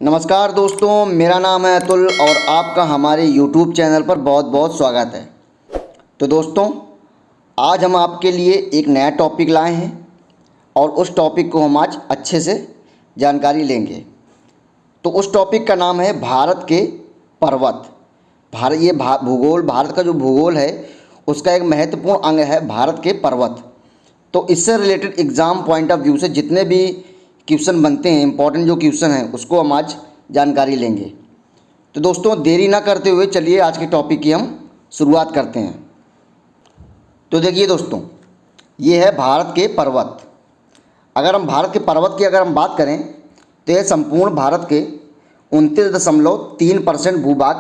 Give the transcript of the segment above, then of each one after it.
नमस्कार दोस्तों, मेरा नाम है अतुल और आपका हमारे YouTube चैनल पर बहुत बहुत स्वागत है। तो दोस्तों, आज हम आपके लिए एक नया टॉपिक लाए हैं और उस टॉपिक को हम आज अच्छे से जानकारी लेंगे। तो उस टॉपिक का नाम है भारत के पर्वत। भूगोल, भारत का जो भूगोल है उसका एक महत्वपूर्ण अंग है भारत के पर्वत। तो इससे related exam point of view से जितने भी क्वेश्चन बनते हैं, इंपॉर्टेंट जो क्वेश्चन हैं, उसको हम आज जानकारी लेंगे। तो दोस्तों, देरी ना करते हुए चलिए आज के टॉपिक की हम शुरुआत करते हैं। तो देखिए दोस्तों, ये है भारत के पर्वत। अगर हम भारत के पर्वत की बात करें तो यह संपूर्ण भारत के 29.3% भूभाग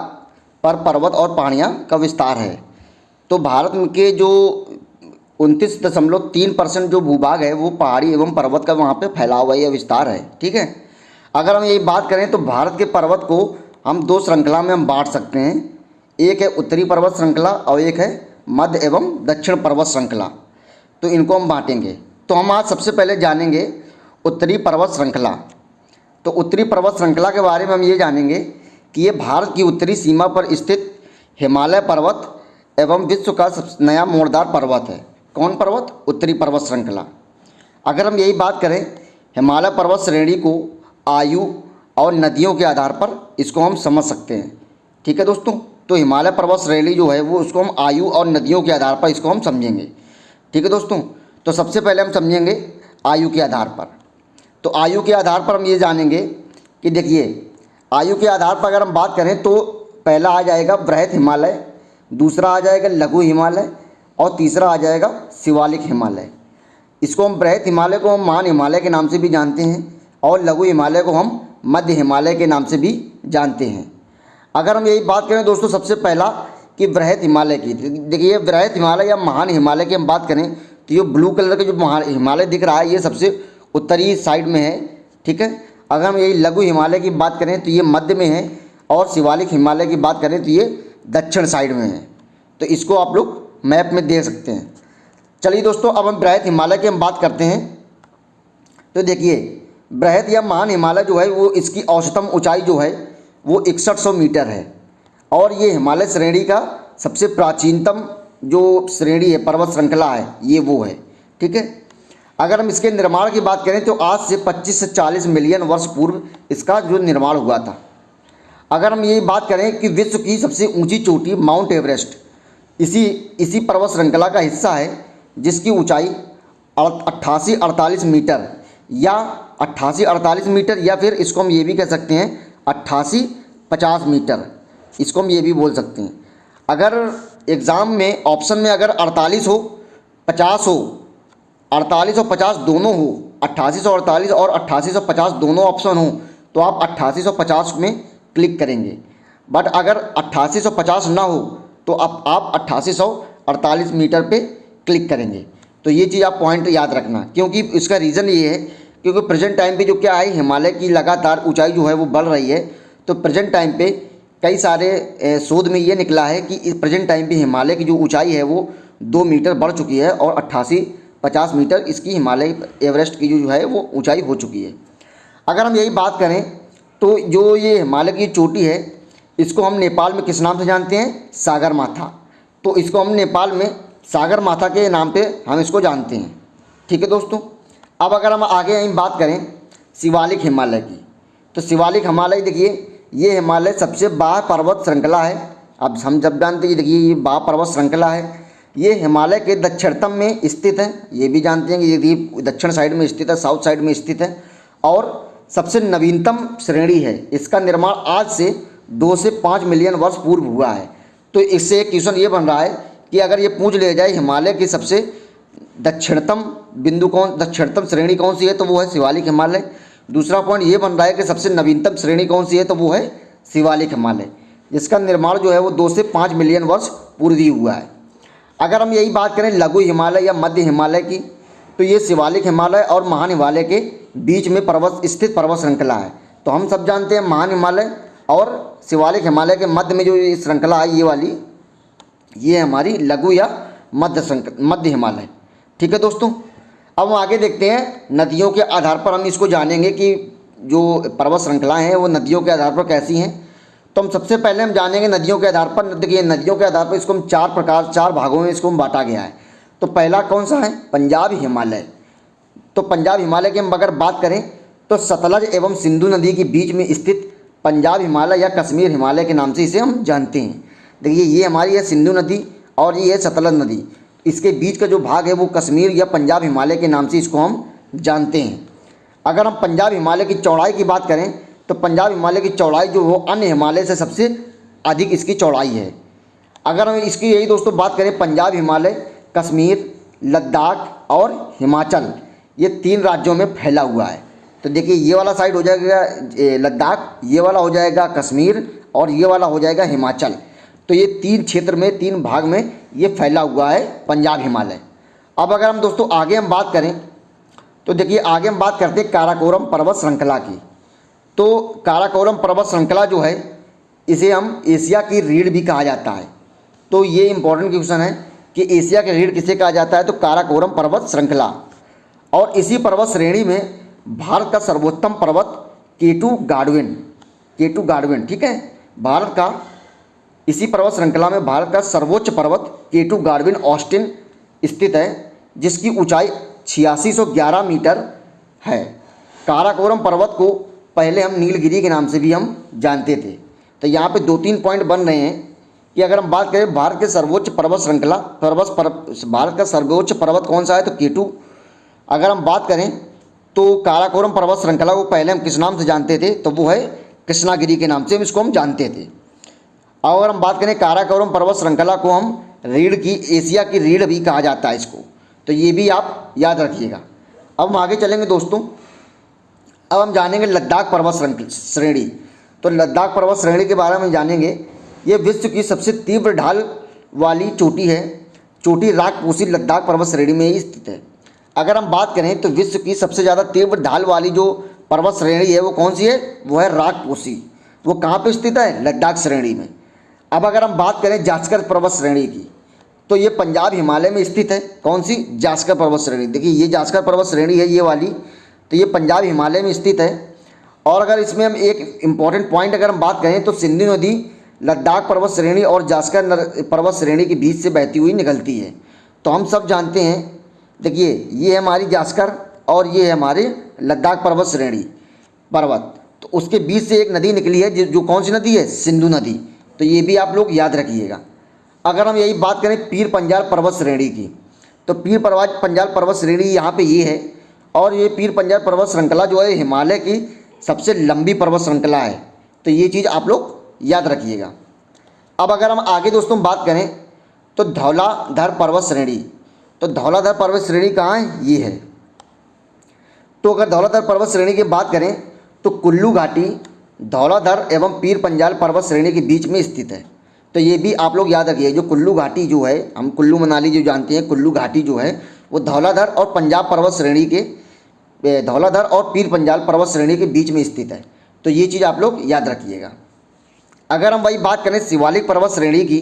पर पर्वत और पहाड़ियाँ का विस्तार है। तो भारत के जो 29.3% जो भूभाग है वो पहाड़ी एवं पर्वत का वहाँ पे फैला हुआ यह विस्तार है। ठीक है। अगर हम यही बात करें तो भारत के पर्वत को हम दो श्रृंखला में हम बांट सकते हैं। एक है उत्तरी पर्वत श्रृंखला और एक है मध्य एवं दक्षिण पर्वत श्रृंखला। तो इनको हम बांटेंगे। तो हम आज सबसे पहले जानेंगे उत्तरी पर्वत श्रृंखला। तो उत्तरी पर्वत श्रृंखला के बारे में हम ये जानेंगे कि ये भारत की उत्तरी सीमा पर स्थित हिमालय पर्वत एवं विश्व का नया मोड़दार पर्वत है। कौन पर्वत? उत्तरी पर्वत श्रृंखला। अगर हम यही बात करें, हिमालय पर्वत श्रेणी को आयु और नदियों के आधार पर इसको हम समझ सकते हैं। ठीक है दोस्तों। तो हिमालय पर्वत श्रेणी जो है वो उसको हम आयु और नदियों के आधार पर इसको हम समझेंगे। ठीक है दोस्तों। तो सबसे पहले हम समझेंगे आयु के आधार पर। तो आयु के आधार पर हम ये जानेंगे कि देखिए, आयु के आधार पर अगर हम बात करें तो पहला आ जाएगा बृहत हिमालय, दूसरा आ जाएगा लघु हिमालय और तीसरा आ जाएगा शिवालिक हिमालय। इसको हम बृहत हिमालय को हम महान हिमालय के नाम से भी जानते हैं और लघु हिमालय को हम मध्य हिमालय के नाम से भी जानते हैं। अगर हम यही बात करें दोस्तों, सबसे पहला कि बृहत हिमालय की, देखिए बृहत हिमालय या महान हिमालय की हम बात करें तो ये ब्लू कलर का जो महान हिमालय दिख रहा है ये सबसे उत्तरी साइड में है। ठीक है। अगर हम यही लघु हिमालय की बात करें तो ये मध्य में है और शिवालिक हिमालय की बात करें तो ये दक्षिण साइड में है। तो इसको आप लोग मैप में देख सकते हैं। चलिए दोस्तों, अब हम बृहत हिमालय की हम बात करते हैं। तो देखिए, बृहत या महान हिमालय जो है वो इसकी औसतम ऊंचाई जो है वो 6100 मीटर है और ये हिमालय श्रेणी का सबसे प्राचीनतम जो श्रेणी है, पर्वत श्रृंखला है, ये वो है। ठीक है। अगर हम इसके निर्माण की बात करें तो आज से 25 से 40 मिलियन वर्ष पूर्व इसका जो निर्माण हुआ था। अगर हम यही बात करें कि विश्व की सबसे ऊंची चोटी माउंट एवरेस्ट इसी पर्वत श्रृंखला का हिस्सा है, जिसकी ऊंचाई 8848 मीटर या 8848 मीटर या फिर इसको हम ये भी कह सकते हैं 8850 मीटर, इसको हम ये भी बोल सकते हैं। अगर एग्ज़ाम में ऑप्शन में अगर 48 हो, 50 हो, 48 और 50 दोनों हो, 8848 और 8850 दोनों ऑप्शन हो तो आप 8850 में क्लिक करेंगे। बट अगर 8850 ना हो तो आप 8848 मीटर पे क्लिक करेंगे। तो ये चीज़ आप पॉइंट याद रखना, क्योंकि इसका रीज़न ये है क्योंकि प्रेजेंट टाइम पे जो क्या है, हिमालय की लगातार ऊंचाई जो है वो बढ़ रही है। तो प्रेजेंट टाइम पे कई सारे शोध में ये निकला है कि इस प्रेजेंट टाइम पे हिमालय की जो ऊंचाई है वो 2 मीटर बढ़ चुकी है और 8850 मीटर इसकी हिमालय एवरेस्ट की जो है वो ऊँचाई हो चुकी है। अगर हम यही बात करें तो जो ये हिमालय की चोटी है इसको हम नेपाल में किस नाम से जानते हैं? सागर माथा। तो इसको हम नेपाल में सागर माथा के नाम पे हम इसको जानते हैं। ठीक है दोस्तों। अब अगर हम आगे यहीं बात करें शिवालिक हिमालय की, तो शिवालिक हिमालय देखिए, ये हिमालय सबसे बाह्य पर्वत श्रृंखला है। अब हम जब जानते हैं, देखिए ये बाह्य पर्वत श्रृंखला है, ये हिमालय के दक्षिणतम में स्थित है। ये भी जानते हैं कि ये दक्षिण साइड में स्थित है, साउथ साइड में स्थित है और सबसे नवीनतम श्रेणी है। इसका निर्माण आज से 2 से 5 मिलियन वर्ष पूर्व हुआ है। तो इससे एक क्वेश्चन ये बन रहा है कि अगर ये पूछ लिया जाए हिमालय की सबसे दक्षिणतम दक्षिणतम श्रेणी कौन सी है, तो वो है शिवालिक हिमालय। दूसरा पॉइंट ये बन रहा है कि सबसे नवीनतम श्रेणी कौन सी है, तो वो है शिवालिक हिमालय, जिसका निर्माण जो है वो 2 से 5 मिलियन वर्ष पूर्व ही हुआ है। अगर हम यही बात करें लघु हिमालय या मध्य हिमालय की, तो ये शिवालिक हिमालय और महान हिमालय के बीच में स्थित पर्वत श्रृंखला है। तो हम सब जानते हैं महान हिमालय और शिवालिक हिमालय के मध्य में जो ये श्रृंखला है, ये वाली, ये हमारी लघु या मध्य हिमालय। ठीक है दोस्तों। अब हम आगे देखते हैं नदियों के आधार पर हम इसको जानेंगे कि जो पर्वत श्रृंखलाएँ हैं वो नदियों के आधार पर कैसी हैं। तो हम सबसे पहले हम जानेंगे नदियों के आधार पर। देखिए नदियों के आधार पर इसको हम चार भागों में इसको हम बांटा गया है। तो पहला कौन सा है, पंजाब हिमालय। तो पंजाब हिमालय की हम अगर बात करें तो सतलज एवं सिंधु नदी के बीच में स्थित पंजाब हिमालय या कश्मीर हिमालय के नाम से इसे हम जानते हैं। देखिए ये हमारी है सिंधु नदी और ये है सतलज नदी, इसके बीच का जो भाग है वो कश्मीर या पंजाब हिमालय के नाम से इसको हम जानते हैं। अगर हम पंजाब हिमालय की चौड़ाई की बात करें तो पंजाब हिमालय की चौड़ाई जो वो अन्य हिमालय से सबसे अधिक इसकी चौड़ाई है। अगर हम इसकी यही दोस्तों बात करें, पंजाब हिमालय कश्मीर, लद्दाख और हिमाचल ये 3 राज्यों में फैला हुआ है। तो देखिए ये वाला साइड हो जाएगा लद्दाख, ये वाला हो जाएगा कश्मीर और ये वाला हो जाएगा हिमाचल। तो ये 3 क्षेत्र में 3 भाग में ये फैला हुआ है पंजाब हिमालय। अब अगर हम दोस्तों आगे हम बात करें तो देखिए आगे हम बात करते हैं काराकोरम पर्वत श्रृंखला की। तो काराकोरम पर्वत श्रृंखला जो है इसे हम एशिया की रीढ़ भी कहा जाता है। तो ये इंपॉर्टेंट क्वेश्चन है कि एशिया की रीढ़ किसे कहा जाता है, तो काराकोरम पर्वत श्रृंखला। और इसी पर्वत श्रेणी में भारत का सर्वोत्तम पर्वत केटू गार्डविन, ठीक है, भारत का इसी पर्वत श्रृंखला में भारत का सर्वोच्च पर्वत केटू गार्डविन ऑस्टिन स्थित है, जिसकी ऊंचाई 8611 मीटर है। काराकोरम पर्वत को पहले हम नीलगिरी के नाम से भी हम जानते थे। तो यहाँ पे 2-3 पॉइंट बन रहे हैं कि अगर हम बात करें भारत के सर्वोच्च पर्वत श्रृंखला भारत का सर्वोच्च पर्वत कौन सा है, तो केटू। अगर हम बात करें तो काराकोरम पर्वत श्रृंखला को पहले हम किस नाम से जानते थे, तो वो है कृष्णागिरी के नाम से इसको हम जानते थे। और अगर हम बात करें काराकोरम पर्वत श्रृंखला को हम रीढ़ की एशिया की रीढ़ भी कहा जाता है इसको, तो ये भी आप याद रखिएगा। अब हम आगे चलेंगे दोस्तों, अब हम जानेंगे लद्दाख पर्वत श्रेणी। तो लद्दाख पर्वत श्रेणी के बारे में जानेंगे। ये विश्व की सबसे तीव्र ढाल वाली चोटी है। चोटी राग पोशी लद्दाख पर्वत श्रेणी में ही स्थित है। अगर हम बात करें तो विश्व की सबसे ज़्यादा तीव्र ढाल वाली जो पर्वत श्रेणी है वो कौन सी है, वो है राग पोशी। वो कहाँ पे स्थित है, लद्दाख श्रेणी में। अब अगर हम बात करें जास्कर पर्वत श्रेणी की, तो ये पंजाब हिमालय में स्थित है। कौन सी, जास्कर पर्वत श्रेणी। देखिए ये जास्कर पर्वत श्रेणी है ये वाली, तो ये पंजाब हिमालय में स्थित है। और अगर इसमें हम एक इम्पॉर्टेंट पॉइंट अगर हम बात करें तो सिंधु नदी लद्दाख पर्वत श्रेणी और जास्कर पर्वत श्रेणी के बीच से बहती हुई निकलती है। तो हम सब जानते हैं, देखिए ये है हमारी जास्कर और ये है हमारे लद्दाख पर्वत श्रेणी पर्वत, तो उसके बीच से एक नदी निकली है जो कौन सी नदी है, सिंधु नदी। तो ये भी आप लोग याद रखिएगा। अगर हम यही बात करें पीर पंजाल पर्वत श्रेणी की, तो पीर पंजाल पर्वत श्रेणी यहाँ पे ये है। और ये पीर पंजाल पर्वत श्रृंखला जो है हिमालय की सबसे लंबी पर्वत श्रृंखला है। तो ये चीज़ आप लोग याद रखिएगा। अब अगर हम आगे दोस्तों बात करें तो धौलाधर पर्वत श्रेणी। तो धौलाधर पर्वत श्रेणी कहाँ है, ये है। तो अगर धौलाधर पर्वत श्रेणी की बात करें तो कुल्लू घाटी धौलाधर एवं पीर पंजाल पर्वत श्रेणी के बीच में स्थित है। तो ये भी आप लोग याद रखिए। जो कुल्लू घाटी जो है, हम कुल्लू मनाली जो जानते हैं, कुल्लू घाटी जो है वो धौलाधर और पंजाब पर्वत श्रेणी के धौलाधर और पीर पंजाल पर्वत श्रेणी के बीच में स्थित है। तो ये चीज़ आप लोग याद रखिएगा। अगर हम वही बात करें शिवालिक पर्वत श्रेणी की,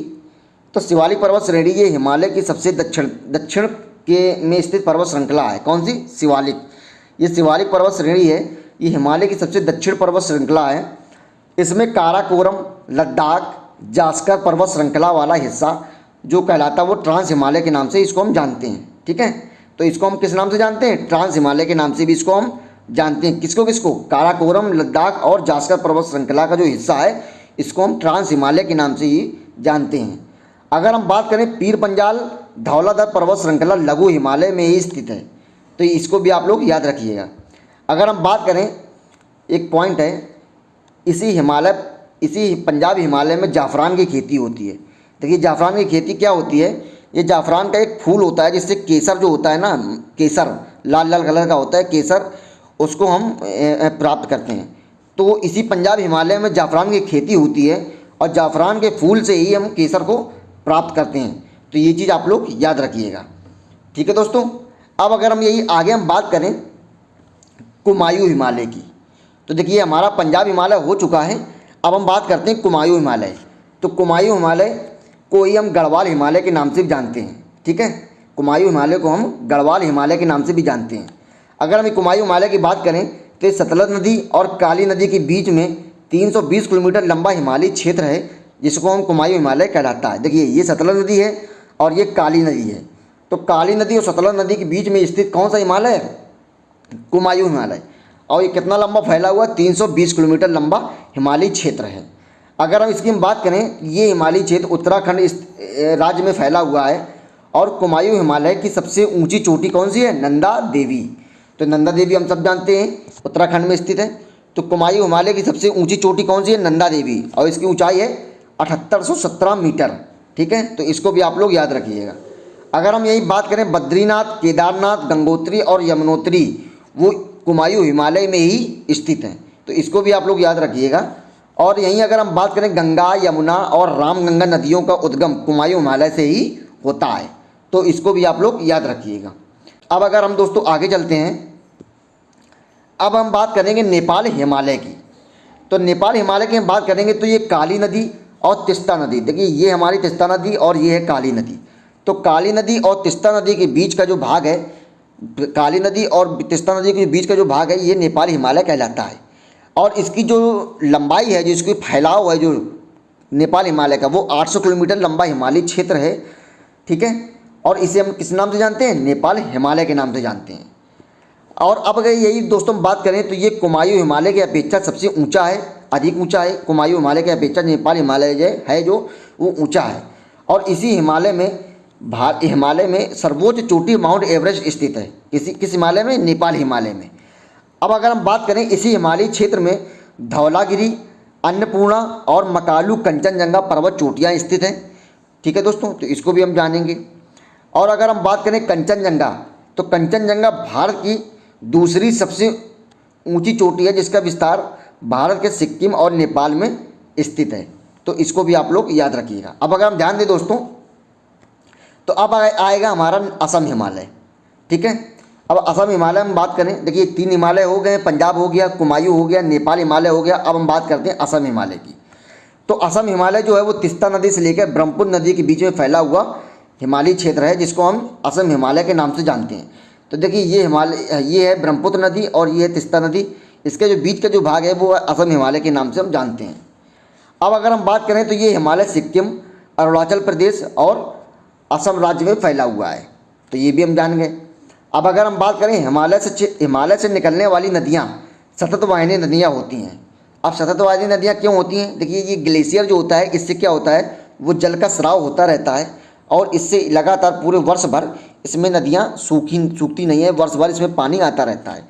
तो शिवालिक पर्वत श्रेणी ये हिमालय की सबसे दक्षिण के में स्थित पर्वत श्रृंखला है। कौन सी, शिवालिक। ये शिवालिक पर्वत श्रेणी है, ये हिमालय की सबसे दक्षिण पर्वत श्रृंखला है। इसमें काराकोरम लद्दाख जास्कर पर्वत श्रृंखला वाला हिस्सा जो कहलाता है वो ट्रांस हिमालय के नाम से इसको हम जानते हैं। ठीक है, तो इसको हम किस नाम से जानते हैं, ट्रांस हिमालय के नाम से भी इसको हम जानते हैं। किसको काराकोरम लद्दाख और जास्कर पर्वत श्रृंखला का जो हिस्सा है इसको हम ट्रांस हिमालय के नाम से ही जानते हैं। अगर हम बात करें पीर पंजाल धौलाधर पर्वत श्रृंखला लघु हिमालय में ही स्थित है। तो इसको भी आप लोग याद रखिएगा। अगर हम बात करें, एक पॉइंट है, इसी पंजाब हिमालय में जाफ़रान की खेती होती है। देखिए जाफ़रान की खेती क्या होती है, ये जाफ़रान का एक फूल होता है जिससे केसर जो होता है ना, केसर लाल लाल कलर का होता है केसर, उसको हम प्राप्त करते हैं। तो इसी पंजाब हिमालय में जाफ़रान की खेती होती है और जाफ़रान के फूल से ही हम केसर को प्राप्त करते हैं। तो ये चीज़ आप लोग याद रखिएगा। ठीक है दोस्तों, अब अगर हम यही आगे हम बात करें कुमायूं हिमालय की, तो देखिए हमारा पंजाब हिमालय हो चुका है। अब हम बात करते हैं कुमायूं हिमालय। तो कुमायूं हिमालय को ही हम गढ़वाल हिमालय के नाम से भी जानते हैं। ठीक है, कुमायूं हिमालय को हम गढ़वाल हिमालय के नाम से भी जानते हैं। अगर हम कुमायूं हिमालय की बात करें तो सतलज नदी और काली नदी के बीच में 320 किलोमीटर लंबा हिमालयी क्षेत्र है जिसको हम कुमायूं हिमालय कहलाता है। देखिए ये सतलज नदी है और ये काली नदी है। तो काली नदी और सतलज नदी के बीच में स्थित कौन सा हिमालय है? कुमायूं हिमालय। और ये कितना लंबा फैला हुआ? 320 किलोमीटर लंबा हिमालयी क्षेत्र है। अगर हम इसकी बात करें, ये हिमालयी क्षेत्र उत्तराखंड राज्य में फैला हुआ है। और कुमायूं हिमालय की सबसे ऊंची चोटी कौन सी है? नंदा देवी। तो नंदा देवी हम सब जानते हैं उत्तराखंड में स्थित है। तो कुमायूं हिमालय की सबसे ऊंची चोटी कौन सी है? नंदा देवी। और इसकी ऊंचाई है 7817 मीटर। ठीक है, तो इसको भी आप लोग याद रखिएगा। अगर हम यही बात करें, बद्रीनाथ, केदारनाथ, गंगोत्री और यमुनोत्री वो कुमायूं हिमालय में ही स्थित हैं। तो इसको भी आप लोग याद रखिएगा। और यहीं अगर हम बात करें, गंगा, यमुना और रामगंगा नदियों का उद्गम कुमायूं हिमालय से ही होता है। तो इसको भी आप लोग याद रखिएगा। अब अगर हम दोस्तों आगे चलते हैं, अब हम बात करेंगे नेपाल हिमालय की। तो नेपाल हिमालय की हम बात करेंगे तो ये काली नदी और तीस्ता नदी, देखिए ये हमारी तीस्ता नदी और ये है काली नदी। तो काली नदी और तीस्ता नदी के बीच का जो भाग है, काली नदी और तीस्ता नदी के बीच का जो भाग है, ये नेपाल हिमालय कहलाता है। और इसकी जो लंबाई है, जो इसकी फैलाव है, जो नेपाल हिमालय का, वो 800 किलोमीटर लंबा हिमालयी क्षेत्र है। ठीक है, और इसे हम किस नाम से जानते हैं? नेपाल हिमालय के नाम से जानते हैं। और अब अगर यही दोस्तों बात करें तो ये कुमायूं हिमालय की अपेक्षा सबसे ऊंचा है, अधिक ऊंचा है। कुमायूं हिमालय की अपेक्षा नेपाल हिमालय जो है जो वो ऊंचा है। और इसी हिमालय में सर्वोच्च चोटी माउंट एवरेस्ट स्थित है। किस हिमालय में? नेपाल हिमालय में। अब अगर हम बात करें, इसी हिमालयी क्षेत्र में धौलागिरी, अन्नपूर्णा और मकालू कंचनजंगा पर्वत चोटियाँ स्थित हैं। ठीक है दोस्तों, तो इसको भी हम जानेंगे। और अगर हम बात करें कंचनजंगा, तो कंचनजंगा भारत की दूसरी सबसे ऊंची चोटी है जिसका विस्तार भारत के सिक्किम और नेपाल में स्थित है। तो इसको भी आप लोग याद रखिएगा। अब अगर हम ध्यान दें दोस्तों, तो अब आएगा हमारा असम हिमालय। ठीक है, अब असम हिमालय हम बात करें, देखिए 3 हिमालय हो गए, पंजाब हो गया, कुमायूं हो गया, नेपाल हिमालय हो गया। अब हम बात करते हैं असम हिमालय की। तो असम हिमालय जो है वो तीस्ता नदी से लेकर ब्रह्मपुत्र नदी के बीच में फैला हुआ हिमालयी क्षेत्र है जिसको हम असम हिमालय के नाम से जानते हैं। तो देखिए ये है ब्रह्मपुत्र नदी और ये है तीस्ता नदी। इसके जो बीच का जो भाग है वो असम हिमालय के नाम से हम जानते हैं। अब अगर हम बात करें तो ये हिमालय सिक्किम, अरुणाचल प्रदेश और असम राज्य में फैला हुआ है। तो ये भी हम जान गए। अब अगर हम बात करें, हिमालय से निकलने वाली नदियाँ सतत वाहिनी नदियाँ होती हैं। अब सतत वाहिनी नदियाँ क्यों होती हैं? देखिए ये ग्लेशियर जो होता है, इससे क्या होता है, वो जल का स्राव होता रहता है और इससे लगातार पूरे वर्ष भर इसमें नदियाँ सूखती नहीं है, वर्ष भर इसमें पानी आता रहता है।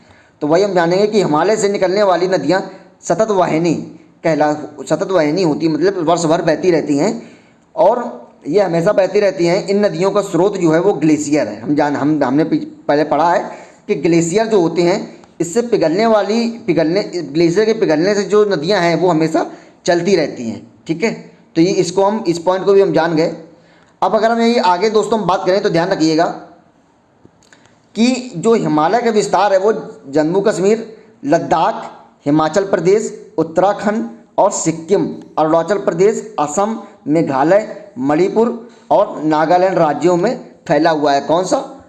तो वही हम जानेंगे कि हिमालय से निकलने वाली नदियाँ सतत वाहिनी होती, मतलब वर्ष भर बहती रहती हैं और ये हमेशा बहती रहती हैं। इन नदियों का स्रोत जो है वो ग्लेशियर है। हमने पहले पढ़ा है कि ग्लेशियर जो होते हैं, इससे ग्लेशियर के पिघलने से जो नदियाँ हैं वो हमेशा चलती रहती हैं। ठीक है, तो ये इस पॉइंट को भी हम जान गए। अब अगर हम यही आगे दोस्तों बात करें तो ध्यान रखिएगा कि जो हिमालय का विस्तार है वो जम्मू कश्मीर, लद्दाख, हिमाचल प्रदेश, उत्तराखंड और सिक्किम, अरुणाचल प्रदेश, असम, मेघालय, मणिपुर और नागालैंड राज्यों में फैला हुआ है। कौन सा?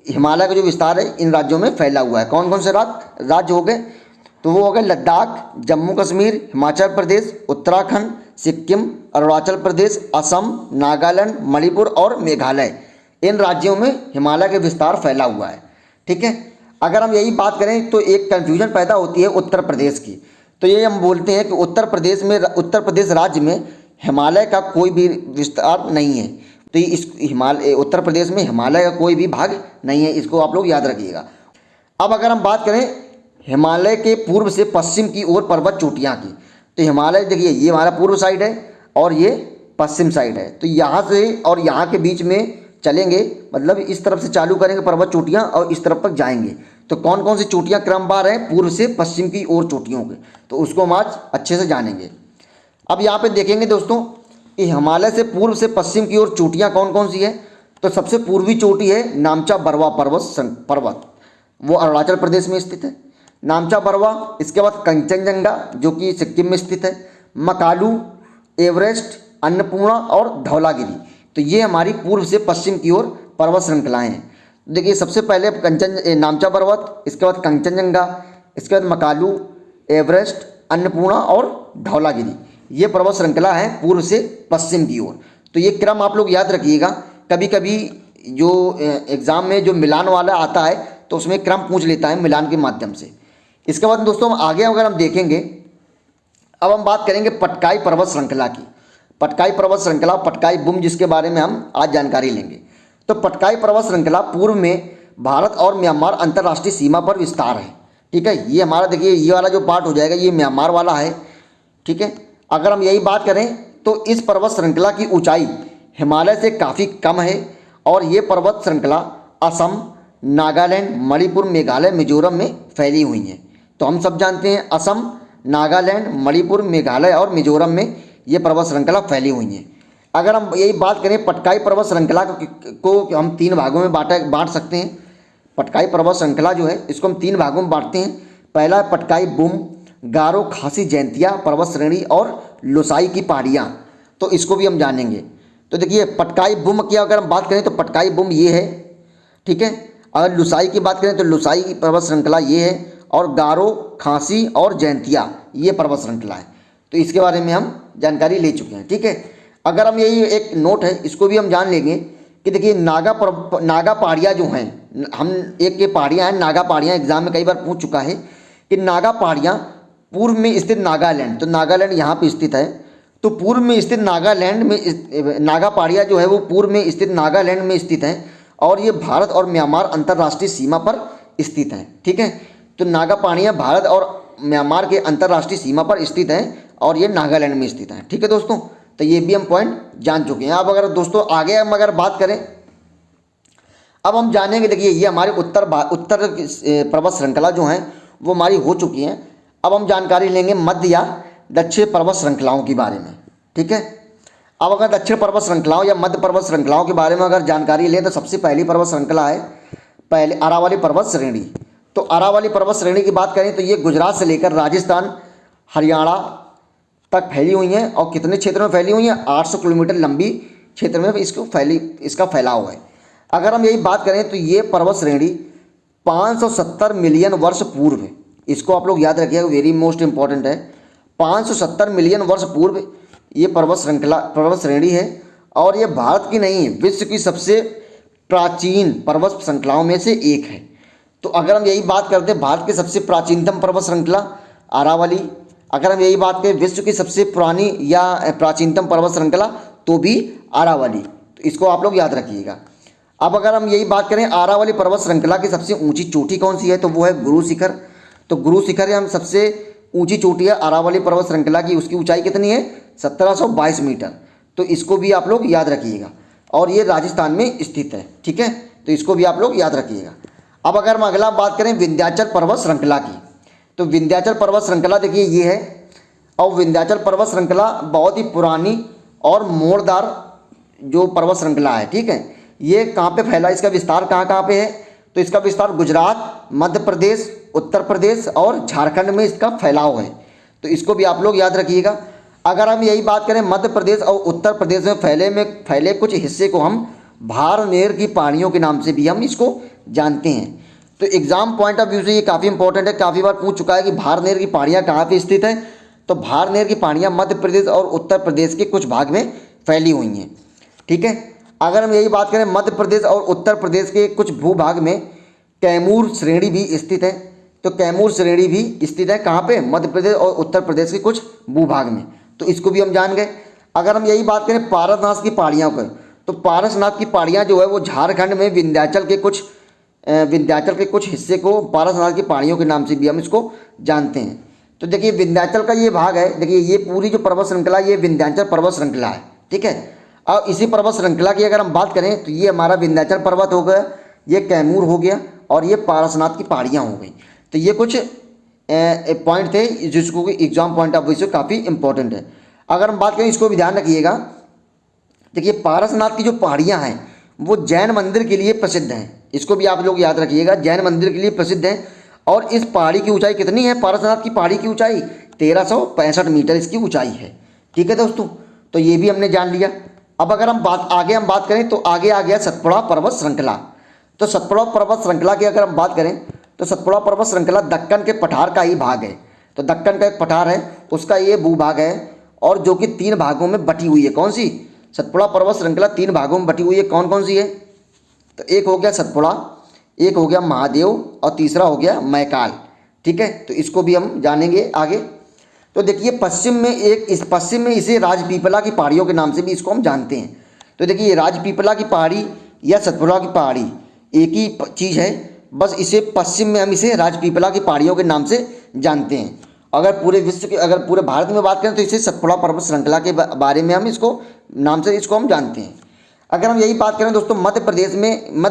हिमालय का जो विस्तार है इन राज्यों में फैला हुआ है। कौन कौन से राज्य हो गए? तो वो हो गए लद्दाख, जम्मू कश्मीर, हिमाचल प्रदेश, उत्तराखंड, सिक्किम, अरुणाचल प्रदेश, असम, नागालैंड, मणिपुर और मेघालय। इन राज्यों में हिमालय का विस्तार फैला हुआ है। ठीक है, अगर हम यही बात करें तो एक कन्फ्यूजन पैदा होती है उत्तर प्रदेश की। तो ये हम बोलते हैं कि उत्तर प्रदेश राज्य में हिमालय का कोई भी विस्तार नहीं है। तो उत्तर प्रदेश में हिमालय का कोई भी भाग नहीं है, इसको आप लोग याद रखिएगा। अब अगर हम बात करें हिमालय के पूर्व से पश्चिम की ओर पर्वत चोटियाँ की, तो हिमालय देखिए ये हमारा पूर्व साइड है और ये पश्चिम साइड है। तो यहाँ से और यहाँ के बीच में चलेंगे, मतलब इस तरफ से चालू करेंगे पर्वत चोटियाँ और इस तरफ तक जाएंगे। तो कौन कौन सी चोटियाँ क्रमवार हैं पूर्व से पश्चिम की ओर चोटियों के, तो उसको हम आज अच्छे से जानेंगे। अब यहाँ पे देखेंगे दोस्तों कि हिमालय से पूर्व से पश्चिम की ओर चोटियाँ कौन कौन सी है। तो सबसे पूर्वी चोटी है नामचा बरवा पर्वत, वो अरुणाचल प्रदेश में स्थित है। नामचा बरवा, इसके बाद कंचनजंगा जो कि सिक्किम में स्थित है, मकालू, एवरेस्ट, अन्नपूर्णा और धौलागिरी। तो ये हमारी पूर्व से पश्चिम की ओर पर्वत श्रृंखलाएँ हैं। देखिए सबसे पहले नामचा पर्वत, इसके बाद कंचनजंगा, इसके बाद मकालू, एवरेस्ट, अन्नपूर्णा और धौलागिरी, ये पर्वत श्रृंखला है पूर्व से पश्चिम की ओर। तो ये क्रम आप लोग याद रखिएगा। कभी कभी जो एग्ज़ाम में जो मिलान वाला आता है तो उसमें क्रम पूछ लेता है मिलान के माध्यम से। इसके बाद दोस्तों हम आगे अगर हम देखेंगे, अब हम बात करेंगे पटकाई पर्वत श्रृंखला की। पटकाई पर्वत श्रृंखला, पटकाई बुम, जिसके बारे में हम आज जानकारी लेंगे। तो पटकाई पर्वत श्रृंखला पूर्व में भारत और म्यांमार अंतर्राष्ट्रीय सीमा पर विस्तार है। ठीक है, ये हमारा देखिए ये वाला जो पार्ट हो जाएगा ये म्यांमार वाला है। ठीक है, अगर हम यही बात करें तो इस पर्वत श्रृंखला की ऊंचाई हिमालय से काफ़ी कम है और ये पर्वत श्रृंखला असम, नागालैंड, मणिपुर, मेघालय, मिजोरम में फैली हुई है। तो हम सब जानते हैं असम, नागालैंड, मणिपुर, मेघालय और मिजोरम में ये पर्वत श्रृंखला फैली हुई है। अगर हम यही बात करें पटकाई पर्वत श्रृंखला को हम 3 भागों में बांट सकते हैं। पटकाई पर्वत श्रृंखला जो है इसको हम 3 भागों में बांटते हैं। पहला है पटकाई बुम, गारो, खासी, जैंतिया पर्वत श्रेणी और लोसाई की पहाड़ियाँ। तो इसको भी हम जानेंगे। तो देखिए पटकाई बुम की अगर हम बात करें तो पटकाई बुम ये है। ठीक है, अगर लुसाई की बात करें तो लुसाई की पर्वत श्रृंखला ये है और गारो, खासी और जैंतिया ये पर्वत श्रृंखला है। तो इसके बारे में हम जानकारी ले चुके हैं। ठीक है, अगर हम यही एक नोट है इसको भी हम जान लेंगे कि देखिए नागा पहाड़ियाँ जो हैं, हम एक के पहाड़ियाँ हैं नागा पहाड़ियाँ, एग्जाम में कई बार पूछ चुका है कि नागा पहाड़ियाँ पूर्व में स्थित नागालैंड, तो नागालैंड यहाँ पे स्थित है। तो पूर्व में स्थित नागालैंड में नागा पहाड़ियाँ जो है वो पूर्व में स्थित नागालैंड में स्थित हैं और ये भारत और म्यांमार अंतर्राष्ट्रीय सीमा पर स्थित हैं। ठीक है, तो नागा पहाड़ियाँ भारत और म्यांमार के अंतर्राष्ट्रीय सीमा पर स्थित हैं और ये नागालैंड में स्थित हैं। ठीक है दोस्तों, तो ये भी हम पॉइंट जान चुके हैं। अब अगर दोस्तों आगे हम अगर बात करें, अब हम जानेंगे, देखिए ये हमारे उत्तर पर्वत श्रृंखला जो हैं वो हमारी हो चुकी हैं। अब हम जानकारी लेंगे मध्य या दक्षिण पर्वत श्रृंखलाओं के बारे में। ठीक है, अब अगर दक्षिण पर्वत श्रृंखलाओं या मध्य पर्वत श्रृंखलाओं के बारे में अगर जानकारी लें तो सबसे पहली पर्वत श्रृंखला है पहले अरावली पर्वत श्रेणी। तो अरावली पर्वत श्रेणी की बात करें तो ये गुजरात से लेकर राजस्थान, हरियाणा तक फैली हुई हैं और कितने क्षेत्र में फैली हुई हैं, 800 किलोमीटर लंबी क्षेत्र में इसका फैलाव है। अगर हम यही बात करें तो ये पर्वत श्रेणी 570 मिलियन वर्ष पूर्व है। इसको आप लोग याद रखिएगा, वेरी मोस्ट इंपॉर्टेंट है। 570 मिलियन वर्ष पूर्व ये पर्वत श्रेणी है और ये भारत की नहीं है, विश्व की सबसे प्राचीन पर्वत श्रृंखलाओं में से एक है। तो अगर हम यही बात करते हैं भारत की सबसे प्राचीनतम पर्वत श्रृंखला अरावली, अगर हम यही बात करें विश्व की सबसे पुरानी या प्राचीनतम पर्वत श्रृंखला तो भी अरावली। तो इसको आप लोग याद रखिएगा। अब अगर हम यही बात करें अरावली पर्वत श्रृंखला की सबसे ऊंची चोटी कौन सी है तो वो है गुरु शिखर। तो गुरु शिखर हम सबसे ऊंची चोटी है अरावली पर्वत श्रृंखला की, उसकी ऊंचाई कितनी है 1722 मीटर। तो इसको भी आप लोग याद रखिएगा और ये राजस्थान में स्थित है। ठीक है, तो इसको भी आप लोग याद रखिएगा। अब अगर हम अगला बात करें विंध्याचल पर्वत श्रृंखला की, तो विंध्याचल पर्वत श्रृंखला देखिए ये है और विंध्याचल पर्वत श्रृंखला बहुत ही पुरानी और मोड़दार जो पर्वत श्रृंखला है। ठीक है, ये कहाँ पे फैला, इसका विस्तार कहाँ पे है तो इसका विस्तार गुजरात, मध्य प्रदेश, उत्तर प्रदेश और झारखंड में इसका फैलाव है। तो इसको भी आप लोग याद रखिएगा। अगर हम यही बात करें मध्य प्रदेश और उत्तर प्रदेश में फैले कुछ हिस्से को हम भारनेर की पहाड़ियों के नाम से भी हम इसको जानते हैं। तो एग्जाम पॉइंट ऑफ व्यू से ये काफ़ी इंपॉर्टेंट है, काफ़ी बार पूछ चुका है कि भारनेर की पहाड़ियाँ कहाँ पे स्थित है। तो भारनेर की पहाड़ियाँ मध्य प्रदेश और उत्तर प्रदेश के कुछ भाग में फैली हुई हैं। ठीक है, अगर हम यही बात करें मध्य प्रदेश और उत्तर प्रदेश के कुछ भूभाग में कैमूर श्रेणी भी स्थित है। तो कैमूर श्रेणी भी स्थित है कहाँ पे, मध्य प्रदेश और उत्तर प्रदेश के कुछ भूभाग में। तो इसको भी हम जान गए। अगर हम यही बात करें पारसनाथ की पहाड़ियों को, तो पारसनाथ की पहाड़ियाँ जो है वो झारखंड में विंध्याचल के कुछ हिस्से को पारसनाथ की पहाड़ियों के नाम से भी हम इसको जानते हैं। तो देखिए विंध्याचल का ये भाग है, देखिए ये पूरी जो पर्वत श्रृंखला ये विंध्याचल पर्वत श्रृंखला है। ठीक है, अब इसी पर्वत श्रृंखला की अगर हम बात करें तो ये हमारा विंध्याचल पर्वत हो गया, ये कैमूर हो गया और ये पारसनाथ की पहाड़ियाँ हो गई। तो ये कुछ पॉइंट थे जिसको एग्जाम पॉइंट ऑफ व्यू से काफ़ी इंपॉर्टेंट है। अगर हम बात करें इसको भी ध्यान रखिएगा, देखिए पारसनाथ की जो पहाड़ियाँ हैं वो जैन मंदिर के लिए प्रसिद्ध हैं। इसको भी आप लोग याद रखिएगा, जैन मंदिर के लिए प्रसिद्ध हैं। और इस पहाड़ी की ऊंचाई कितनी है, पारसनाथ की पहाड़ी की ऊंचाई 1365 मीटर इसकी ऊंचाई है। ठीक है दोस्तों, तो ये भी हमने जान लिया। अब अगर हम बात करें तो आगे आ गया सतपुड़ा पर्वत श्रृंखला। तो सतपुड़ा पर्वत श्रृंखला की अगर हम बात करें तो सतपुड़ा पर्वत श्रृंखला दक्कन के पठार का ही भाग है। तो दक्कन का एक पठार है, उसका ये भूभाग है, और जो कि 3 भागों में बटी हुई है। कौन सी? सतपुड़ा पर्वत श्रृंखला 3 भागों में बटी हुई है। कौन कौन सी है? तो एक हो गया सतपुड़ा, एक हो गया महादेव, और तीसरा हो गया मैकाल। ठीक है, तो इसको भी हम जानेंगे आगे। तो देखिए पश्चिम में इसे राजपीपला की पहाड़ियों के नाम से भी इसको हम जानते हैं। तो देखिए राजपीपला की पहाड़ी या सतपुड़ा की पहाड़ी एक ही चीज़ है, बस इसे पश्चिम में हम इसे राजपीपला की पहाड़ियों के नाम से जानते हैं। अगर पूरे भारत में बात करें तो इसे सतपुड़ा पर्वत श्रृंखला के बारे में हम इसको नाम से इसको हम जानते हैं। अगर हम यही बात करें दोस्तों, मध्य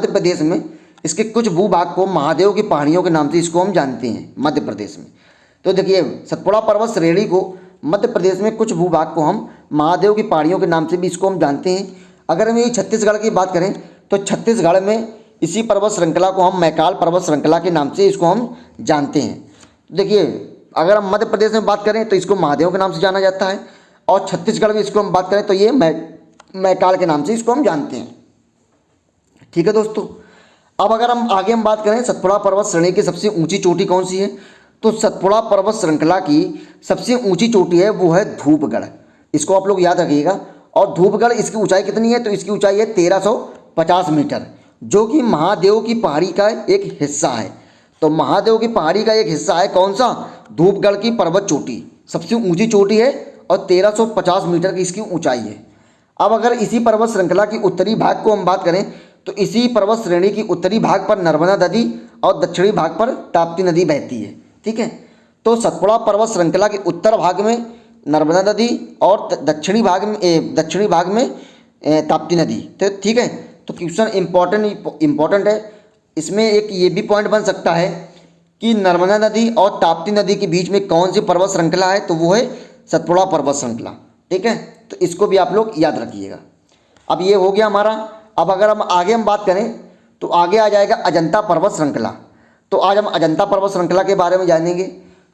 प्रदेश में इसके कुछ भूभाग को महादेव की पहाड़ियों के नाम से इसको हम जानते हैं मध्य प्रदेश में। तो देखिए सतपुड़ा पर्वत श्रेणी को मध्य प्रदेश में कुछ भूभाग को हम महादेव की पहाड़ियों के नाम से भी इसको हम जानते हैं। अगर हम यही छत्तीसगढ़ की बात करें तो छत्तीसगढ़ में इसी पर्वत श्रृंखला को हम मैकाल पर्वत श्रृंखला के नाम से इसको हम जानते हैं। देखिए अगर हम मध्य प्रदेश में बात करें तो इसको महादेव के नाम से जाना जाता है, और छत्तीसगढ़ में इसको हम बात करें तो ये मैकाल के नाम से इसको हम जानते हैं। ठीक है दोस्तों, अब अगर हम आगे बात करें सतपुड़ा पर्वत श्रेणी की सबसे ऊंची चोटी कौन सी है, तो सतपुड़ा पर्वत श्रृंखला की सबसे ऊंची चोटी है वो है धूपगढ़। इसको आप लोग याद रखिएगा। और धूपगढ़, इसकी ऊंचाई कितनी है, तो इसकी ऊंचाई है 1350 मीटर, जो कि महादेव की पहाड़ी का एक हिस्सा है। तो महादेव की पहाड़ी का एक हिस्सा है कौन सा? धूपगढ़ की पर्वत चोटी सबसे ऊंची चोटी है, और 1350 मीटर की इसकी ऊंचाई है। अब अगर इसी पर्वत श्रृंखला की उत्तरी भाग को हम बात करें तो इसी पर्वत श्रेणी की उत्तरी भाग पर नर्मदा नदी और दक्षिणी भाग पर ताप्ती नदी बहती है। ठीक है, तो सतपुड़ा पर्वत श्रृंखला के उत्तर भाग में नर्मदा नदी और दक्षिणी भाग में ताप्ती नदी। तो ठीक है, तो क्वेश्चन इम्पोर्टेंट है। इसमें एक ये भी पॉइंट बन सकता है कि नर्मदा नदी और ताप्ती नदी के बीच में कौन सी पर्वत श्रृंखला है, तो वो है सतपुड़ा पर्वत श्रृंखला। ठीक है, तो इसको भी आप लोग याद रखिएगा। अब ये हो गया हमारा। अब अगर हम आगे बात करें तो आगे आ जाएगा अजंता पर्वत श्रृंखला। तो आज हम अजंता पर्वत श्रृंखला के बारे में जानेंगे।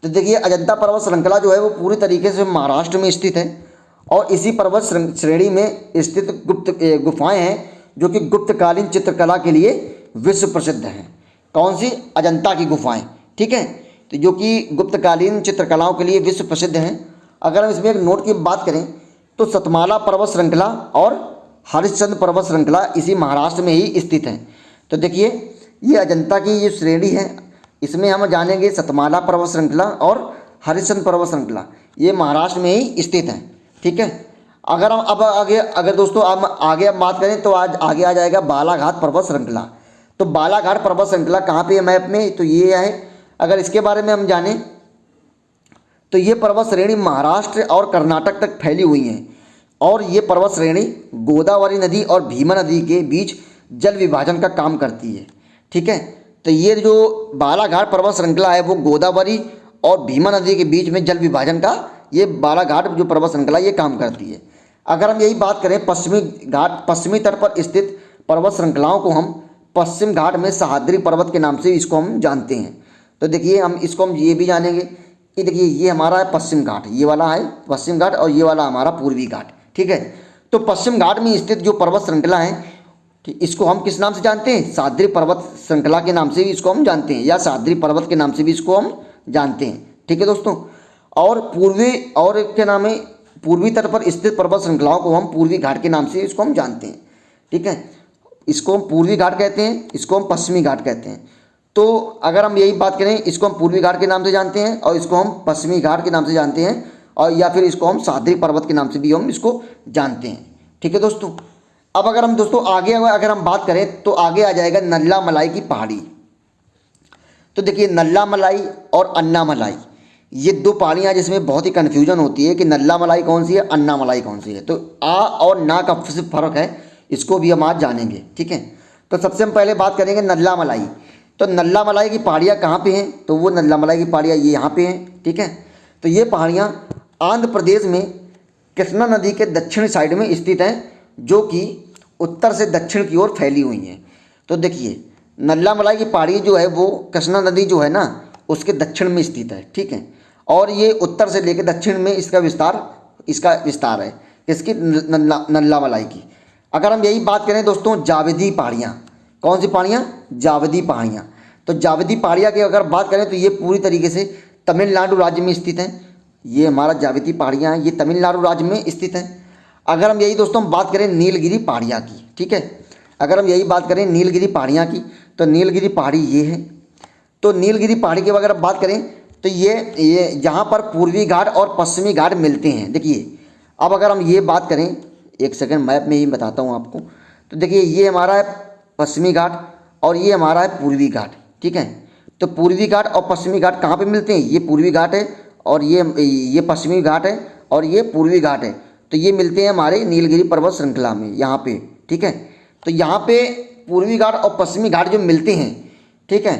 तो देखिए अजंता पर्वत श्रृंखला जो है वो पूरी तरीके से महाराष्ट्र में स्थित है, और इसी पर्वत श्रेणी में स्थित गुप्त गुफाएं हैं जो कि गुप्तकालीन चित्रकला के लिए विश्व प्रसिद्ध हैं। कौन सी? अजंता की गुफाएं। ठीक है, तो जो कि गुप्तकालीन चित्रकलाओं के लिए विश्व प्रसिद्ध हैं। अगर हम इसमें एक नोट की बात करें तो सतमाला पर्वत श्रृंखला और हरिश्चंद्र पर्वत श्रृंखला इसी महाराष्ट्र में ही स्थित हैं। तो देखिए ये अजंता की ये श्रेणी है, इसमें हम जानेंगे सतमाला पर्वत श्रृंखला और हरिश्चंद्र पर्वत श्रृंखला, ये महाराष्ट्र में ही स्थित हैं। ठीक है, अगर हम अगर दोस्तों हम आगे बात करें तो आज आगे आ जाएगा बालाघाट पर्वत श्रृंखला। तो बालाघाट पर्वत श्रृंखला कहाँ पे है मैप में, तो ये है। अगर इसके बारे में हम जानें तो ये पर्वत श्रेणी महाराष्ट्र और कर्नाटक तक फैली हुई हैं, और ये पर्वत श्रेणी गोदावरी नदी और भीमा नदी के बीच जल विभाजन का काम करती है। ठीक है, तो ये जो बालाघाट पर्वत श्रृंखला है वो गोदावरी और भीमा नदी के बीच में जल विभाजन का ये बालाघाट जो पर्वत श्रृंखला ये काम करती है। अगर हम यही बात करें पश्चिमी तट पर स्थित पर्वत श्रृंखलाओं को हम पश्चिम घाट में सह्याद्री पर्वत के नाम से इसको हम जानते हैं। तो देखिए हम ये भी जानेंगे कि देखिए ये हमारा है पश्चिम घाट, ये वाला है पश्चिम घाट, और ये वाला हमारा पूर्वी घाट। ठीक है, तो पश्चिम घाट में स्थित जो पर्वत श्रृंखला है इसको हम किस नाम से जानते हैं? सह्याद्री पर्वत श्रृंखला के नाम से भी इसको हम जानते हैं, या सह्याद्री पर्वत के नाम से भी इसको हम जानते हैं। ठीक है दोस्तों, और क्या नाम है, पूर्वी तट पर स्थित पर्वत श्रृंखलाओं को हम पूर्वी घाट के नाम से इसको हम जानते हैं। ठीक है, इसको हम पूर्वी घाट कहते हैं, इसको हम पश्चिमी घाट कहते हैं। तो अगर हम यही बात करें, इसको हम पूर्वी घाट के नाम से जानते हैं और इसको हम पश्चिमी घाट के नाम से जानते हैं, और या फिर इसको हम सह्याद्री पर्वत के नाम से भी हम इसको जानते हैं। ठीक है दोस्तों, अब अगर हम दोस्तों आगे अगर हम बात करें तो आगे आ जाएगा नल्ला मलाई की पहाड़ी। तो देखिए नल्ला मलाई और अन्ना मलाई ये दो पहाड़ियाँ जिसमें बहुत ही कन्फ्यूजन होती है कि नल्ला मलाई कौन सी है, अन्ना मलाई कौन सी है। तो आ और ना का सिर्फ फर्क है, इसको भी हम आज जानेंगे। ठीक है, तो सबसे हम पहले बात करेंगे नल्ला मलाई। तो नल्ला मलाई की पहाड़ियाँ कहाँ पे हैं, तो वो नल्ला मलाई की पहाड़ियाँ ये यहाँ पे हैं। ठीक है, तो ये पहाड़ियाँ आंध्र प्रदेश में कृष्णा नदी के दक्षिण साइड में स्थित हैं, जो कि उत्तर से दक्षिण की ओर फैली हुई हैं। तो देखिए नल्ला मलाई की पहाड़ी जो है वो कृष्णा नदी जो है ना उसके दक्षिण में स्थित है। ठीक है, और ये उत्तर से लेकर दक्षिण में इसका विस्तार है किसकी, नल्ला मलाई की। अगर हम यही बात करें दोस्तों जावेदी पहाड़ियाँ, कौन सी पहाड़ियाँ, जावेदी पहाड़ियाँ। तो जाविदी पहाड़ियाँ की अगर बात करें तो ये पूरी तरीके से तमिलनाडु राज्य में स्थित है। ये हमारा जाविदी पहाड़ियाँ हैं, ये तमिलनाडु राज्य में स्थित है। अगर हम यही दोस्तों हम बात करें नीलगिरी पहाड़ियाँ की, ठीक है, अगर हम यही बात करें नीलगिरी पहाड़ियाँ की तो नीलगिरी पहाड़ी ये है। तो नीलगिरी पहाड़ी की अगर बात करें तो ये जहाँ पर पूर्वी घाट और पश्चिमी घाट मिलते हैं। देखिए अब अगर हम ये बात करें, एक सेकंड मैप में ही बताता हूँ आपको। तो देखिए ये हमारा है पश्चिमी घाट और ये हमारा है पूर्वी घाट, ठीक है। तो पूर्वी घाट और पश्चिमी घाट कहाँ पे मिलते हैं? ये पूर्वी घाट है और ये पश्चिमी घाट है और ये पूर्वी घाट है। तो ये मिलते हैं हमारे नीलगिरी पर्वत श्रृंखला में यहाँ पे, ठीक है। तो यहाँ पे पूर्वी घाट और पश्चिमी घाट जो मिलते हैं, ठीक है,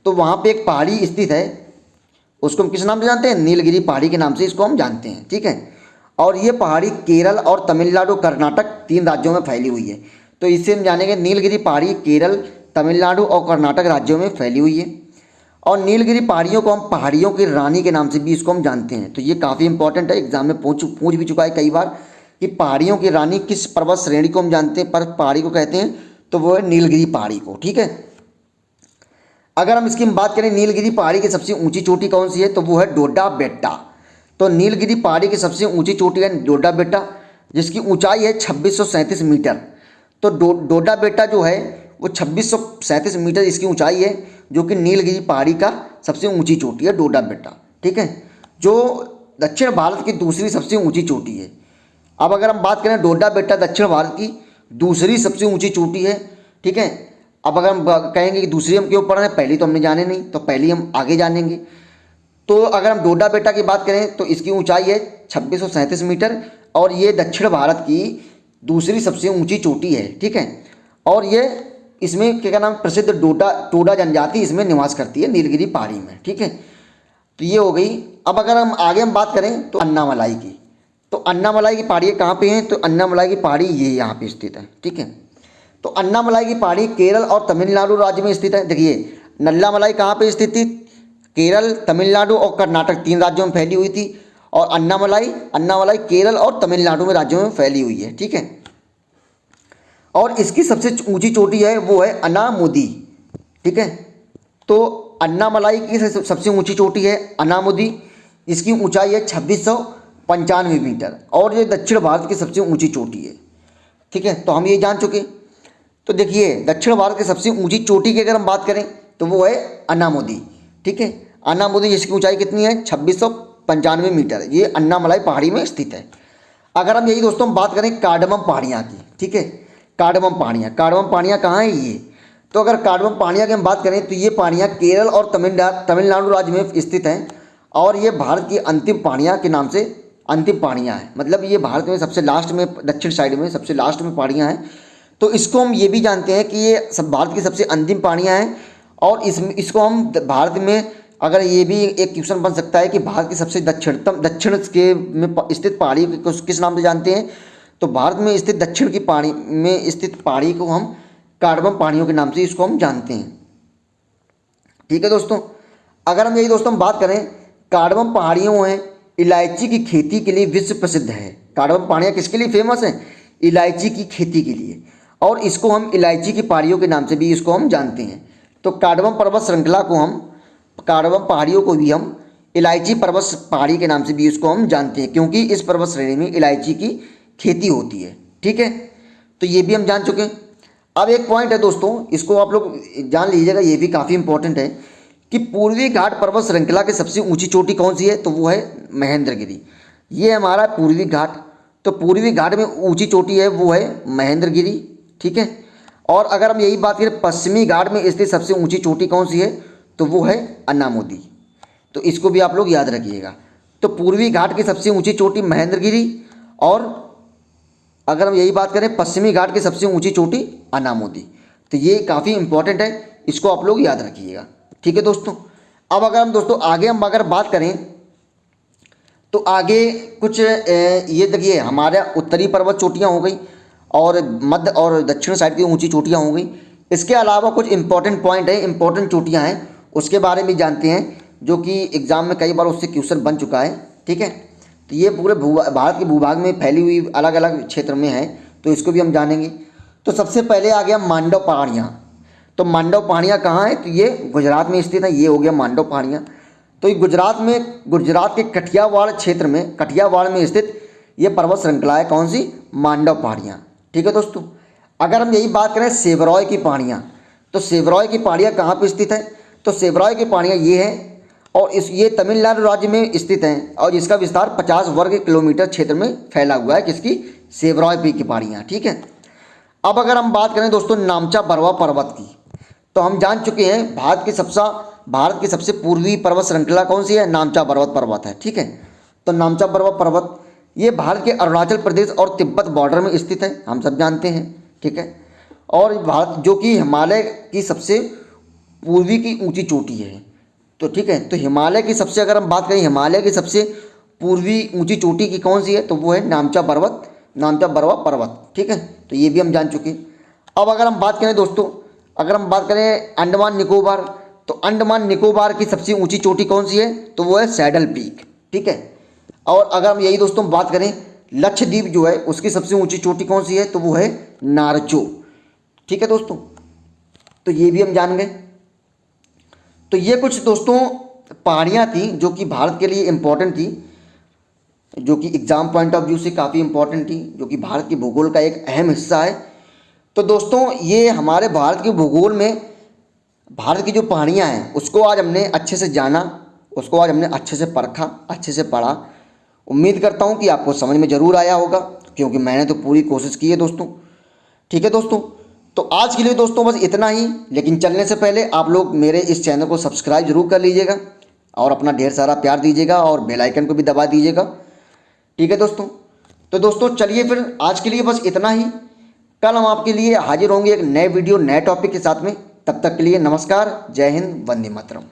तो वहाँ पे एक पहाड़ी स्थित है, उसको हम किस नाम से जानते हैं? नीलगिरी पहाड़ी के नाम से इसको हम जानते हैं, ठीक है। और ये पहाड़ी केरल और तमिलनाडु कर्नाटक 3 राज्यों में फैली हुई है। तो इससे हम जानेंगे नीलगिरी पहाड़ी केरल, तमिलनाडु और कर्नाटक राज्यों में फैली हुई है। और नीलगिरी पहाड़ियों को हम पहाड़ियों की रानी के नाम से भी इसको हम जानते हैं। तो ये काफ़ी इंपॉर्टेंट है, एग्जाम में पूछ भी चुका है कई बार कि पहाड़ियों की रानी किस पर्वत श्रेणी को हम जानते हैं, पर पहाड़ी को कहते हैं, तो वो है नीलगिरी पहाड़ी को, ठीक है। अगर हम इसकी बात करें नीलगिरी पहाड़ी की सबसे ऊंची चोटी कौन सी है, तो वो है डोडा बेट्टा। तो नीलगिरी पहाड़ी की सबसे ऊंची चोटी है डोडा बेट्टा, जिसकी ऊंचाई है 2637 मीटर। तो डोडा बेट्टा जो है वो 2637 मीटर इसकी ऊंचाई है, जो कि नीलगिरी पहाड़ी का सबसे ऊंची चोटी है डोडा बेट्टा, ठीक है, जो दक्षिण भारत की दूसरी सबसे ऊंची चोटी है। अब अगर हम बात करें डोडा बेट्टा दक्षिण भारत की दूसरी सबसे ऊंची चोटी है, ठीक है। अब अगर हम कहेंगे कि दूसरी हम क्यों पढ़ रहे हैं, पहली तो हमने जाने नहीं, तो पहली हम आगे जानेंगे। तो अगर हम डोडा बेट्टा की बात करें तो इसकी ऊंचाई है 2637 मीटर और ये दक्षिण भारत की दूसरी सबसे ऊंची चोटी है, ठीक है। और ये इसमें क्या नाम प्रसिद्ध टोडा जनजाति इसमें निवास करती है नीलगिरी पहाड़ी में, ठीक है। तो ये हो गई। अब अगर हम आगे बात करें तो अन्नामलाई की, तो अन्नामलाई की पहाड़ी कहाँ पे है? तो अन्नामलाई की पहाड़ी ये यहाँ पे स्थित है, ठीक है। तो अन्नामलाई की पहाड़ी केरल और तमिलनाडु राज्य में स्थित है। देखिए नल्लामलाई कहाँ पे स्थित थी? केरल, तमिलनाडु और कर्नाटक 3 राज्यों में फैली हुई थी। और अन्नामलाई केरल और तमिलनाडु में राज्यों में फैली हुई है, ठीक है। और इसकी सबसे ऊंची चोटी है वो है अनामुदी, ठीक है। तो अन्नामलाई की सबसे ऊंची चोटी है अनामुदी, इसकी ऊंचाई है 2695 मीटर और ये दक्षिण भारत की सबसे ऊंची चोटी है, ठीक है। तो हम ये जान चुके। तो देखिए दक्षिण भारत की सबसे ऊंची चोटी की अगर हम बात करें तो वो है अनामुदी, ठीक है। अनामुदी जिसकी ऊंचाई कितनी है? 2695 मीटर, ये अन्नामलाई पहाड़ी में स्थित है। अगर हम यही दोस्तों बात करें कार्डमम पहाड़ियाँ की, ठीक है, कार्डमम पहाड़ियाँ कहाँ है ये? तो अगर कार्डमम पहाड़ियाँ की हम बात करें तो ये पहाड़ियाँ केरल और तमिलनाडु राज्य में स्थित हैं और ये भारत की अंतिम पहाड़ियाँ के नाम से अंतिम पहाड़ियाँ हैं। मतलब ये भारत में सबसे लास्ट में, दक्षिण साइड में सबसे लास्ट में पहाड़ियाँ हैं। तो इसको हम ये भी जानते हैं कि ये सब भारत की सबसे अंतिम पहाड़ियाँ हैं। और इसको हम भारत में, अगर ये भी एक क्वेश्चन बन सकता है कि भारत की सबसे दक्षिण के में स्थित पहाड़ी को किस नाम से जानते हैं? तो भारत में स्थित दक्षिण की पहाड़ी में स्थित पहाड़ी को हम कार्डमम पहाड़ियों के नाम से इसको हम जानते हैं, ठीक है दोस्तों। अगर हम यही दोस्तों बात करें, कार्डमम पहाड़ियों हैं इलायची की खेती के लिए विश्व प्रसिद्ध है। कार्डमम पहाड़ियाँ किसके लिए फेमस हैं? इलायची की खेती के लिए। और इसको हम इलायची की पहाड़ियों के नाम से भी इसको हम जानते हैं। तो कार्डमम पर्वत श्रृंखला को हम, कार्डमम पहाड़ियों को भी हम इलायची पर्वत पहाड़ी के नाम से भी इसको हम जानते हैं, क्योंकि इस पर्वत श्रेणी में इलायची की खेती होती है, ठीक है। तो ये भी हम जान चुके हैं। अब एक पॉइंट है दोस्तों, इसको आप लोग जान लीजिएगा, ये भी काफ़ी इंपॉर्टेंट है कि पूर्वी घाट पर्वत श्रृंखला की सबसे ऊंची चोटी कौन सी है? तो वो है महेंद्रगिरी। ये हमारा पूर्वी घाट। तो पूर्वी घाट में ऊंची चोटी है वो है महेंद्रगिरी, ठीक है। और अगर हम यही बात करें पश्चिमी घाट में स्थित सबसे ऊंची चोटी कौन सी है? तो वो है अन्नामुदी। तो इसको भी आप लोग याद रखिएगा। तो पूर्वी घाट की सबसे ऊंची चोटी महेंद्रगिरी और अगर हम यही बात करें पश्चिमी घाट की सबसे ऊंची चोटी अन्नामुदी। तो ये काफ़ी इंपॉर्टेंट है, इसको आप लोग याद रखिएगा, ठीक है दोस्तों। अब अगर हम दोस्तों आगे हम अगर बात करें तो आगे कुछ ये देखिए हमारे उत्तरी पर्वत चोटियाँ हो गई और मध्य और दक्षिण साइड की ऊंची चोटियाँ हो गई। इसके अलावा कुछ इंपॉर्टेंट पॉइंट है, इंपॉर्टेंट चोटियाँ हैं, उसके बारे में जानते हैं, जो कि एग्जाम में कई बार उससे क्वेश्चन बन चुका है, ठीक है। तो ये पूरे भारत के भूभाग में फैली हुई अलग अलग क्षेत्र में है, तो इसको भी हम जानेंगे। तो सबसे पहले आ गया मांडव पहाड़ियाँ। तो मांडव पहाड़ियाँ कहाँ है? तो ये गुजरात में स्थित है। ये हो गया मांडव पहाड़ियाँ। तो ये गुजरात के कठियावाड़ में स्थित ये पर्वत श्रृंखला है। कौन सी? मांडव पहाड़ियाँ। ठीक है दोस्तों। अगर हम यही बात करें सेवरॉय की पहाड़ियाँ, तो सेवरॉय की पहाड़ियाँ कहाँ पर स्थित है? तो सेवरॉय की पहाड़ियाँ ये हैं और ये तमिलनाडु राज्य में स्थित हैं और इसका विस्तार 50 वर्ग किलोमीटर क्षेत्र में फैला हुआ है। किसकी? सेवरॉय पीक की पहाड़ियाँ। ठीक है। अब अगर हम बात करें दोस्तों नामचा बरवा पर्वत की, तो हम जान चुके हैं भारत की सबसे पूर्वी पर्वत श्रृंखला कौन सी है? नामचा पर्वत पर्वत है। ठीक है। तो नामचा बरवा पर्वत ये भारत के अरुणाचल प्रदेश और तिब्बत बॉर्डर में स्थित है, हम सब जानते हैं। ठीक है। और भारत जो कि हिमालय की सबसे पूर्वी की ऊंची चोटी है। तो ठीक है। तो हिमालय की सबसे, अगर हम बात करें हिमालय की सबसे पूर्वी ऊंची चोटी की कौन सी है? तो वो है नामचा बरवा पर्वत। ठीक है। तो ये भी हम जान चुके। अब अगर हम बात करें दोस्तों, अगर हम बात करें अंडमान निकोबार, तो अंडमान निकोबार की सबसे ऊंची चोटी कौन सी है? तो वो है सैडल पीक। ठीक है। और अगर हम यही दोस्तों बात करें लक्षद्वीप जो है उसकी सबसे ऊंची चोटी कौन सी है? तो वो है नारचो। ठीक है दोस्तों। तो ये भी हम जान गए। तो ये कुछ दोस्तों पहाड़ियाँ थी जो कि भारत के लिए इम्पोर्टेंट थी, जो कि एग्ज़ाम पॉइंट ऑफ व्यू से काफ़ी इम्पोर्टेंट थी, जो कि भारत के भूगोल का एक अहम हिस्सा है। तो दोस्तों ये हमारे भारत के भूगोल में भारत की जो पहाड़ियाँ हैं उसको आज हमने अच्छे से जाना, उसको आज हमने अच्छे से परखा, अच्छे से पढ़ा। उम्मीद करता हूँ कि आपको समझ में ज़रूर आया होगा, क्योंकि मैंने तो पूरी कोशिश की है दोस्तों। ठीक है दोस्तों। तो आज के लिए दोस्तों बस इतना ही, लेकिन चलने से पहले आप लोग मेरे इस चैनल को सब्सक्राइब जरूर कर लीजिएगा और अपना ढेर सारा प्यार दीजिएगा और बेल आइकन को भी दबा दीजिएगा। ठीक है दोस्तों। तो दोस्तों चलिए फिर आज के लिए बस इतना ही। कल हम आपके लिए हाजिर होंगे एक नए वीडियो नए टॉपिक के साथ में। तब तक के लिए नमस्कार, जय हिंद, वंदे मातरम।